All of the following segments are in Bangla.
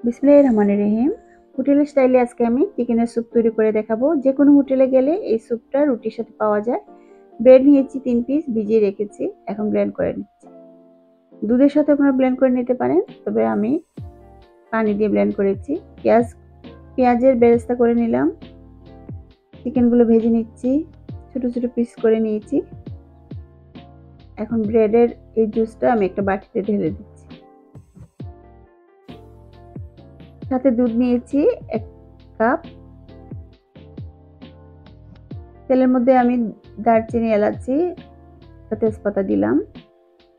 বিসমিল্লাহির রহমানির রহিম। হোটেল স্টাইলে আজকে আমি চিকেনের স্যুপ তৈরি করে দেখাবো। যে কোনো হোটেলে গেলে এই স্যুপটা রুটির সাথে পাওয়া যায়। ব্রেড নিয়েছি 3 পিস, ভিজিয়ে রেখেছি, এখন ব্লেন্ড করে নিচ্ছি। দুধের সাথে আপনারা ব্লেন্ড করে নিতে পারেন, তবে আমি পানি দিয়ে ব্লেন্ড করেছি। পেঁয়াজের বেরেস্তা করে নিলাম। চিকেনগুলো ভেজে নিচ্ছি, ছোট ছোট পিস করে নিয়েছি। এখন ব্রেডের এই জুসটা আমি একটা বাটিতে ঢেলে দিচ্ছি। সাথে দুধ নিয়েছি 1 কাপ। তেলের মধ্যে আমি দারচিনি, এলাচি, তেজপাতা দিলাম,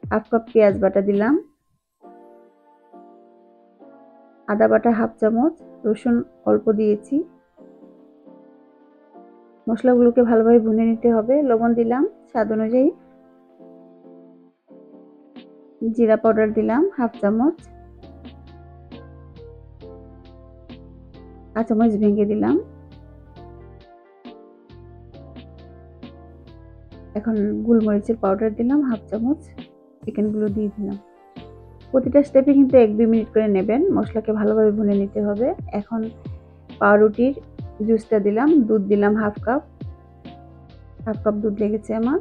1/2 কাপ পেঁয়াজ বাটা দিলাম, আদা বাটা 1/2 চামচ, রসুন অল্প দিয়েছি। মশলাগুলোকে ভালোভাবে ভুনে নিতে হবে। লবণ দিলাম স্বাদ অনুযায়ী, জিরা পাউডার দিলাম 1/2 চামচ, কাঁচামরিচ ভেঙে দিলাম। এখন গোলমরিচের পাউডার দিলাম 1/2 চামচ। চিকেনগুলো দিয়ে দিলাম। প্রতিটা স্টেপে কিন্তু 1-2 মিনিট করে নেবেন। মশলাকে ভালোভাবে ভুনে নিতে হবে। এখন পাউরুটির জুসটা দিলাম, দুধ দিলাম 1/2 কাপ। 1/2 কাপ দুধ লেগেছে আমার।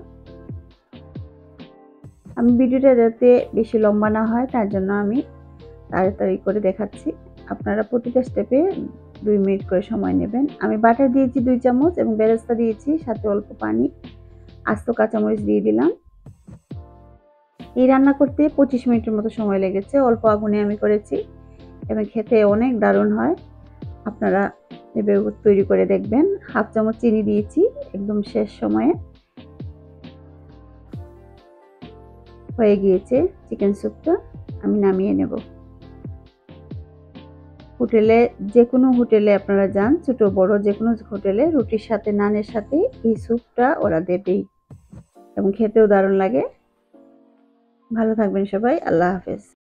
আমি ভিডিওটা যাতে বেশি লম্বা না হয় তার জন্য আমি তাড়াতাড়ি করে দেখাচ্ছি। আপনারা প্রতিটা স্টেপে 2 মিনিট করে সময় নেবেন। আমি বাটার দিয়েছি 2 চামচ এবং বেরেস্তা দিয়েছি, সাথে অল্প পানি, আস্ত কাঁচামরিচ দিয়ে দিলাম। এই রান্না করতে 25 মিনিটের মতো সময় লেগেছে। অল্প আগুনে আমি করেছি এবং খেতে অনেক দারুণ হয়। আপনারা এভাবে তৈরি করে দেখবেন। 1/2 চামচ চিনি দিয়েছি একদম শেষ সময়ে। হয়ে গিয়েছে চিকেন স্যুপটা, আমি নামিয়ে নেব। হোটেলে, যে কোনো হোটেলে আপনারা যান, ছোট বড় যে কোনো হোটেলে রুটির সাথে, নানের সাথে এই স্যুপটা ওরা দেবেই এবং খেতেও দারুণ লাগে। ভালো থাকবেন সবাই। আল্লাহ হাফেজ।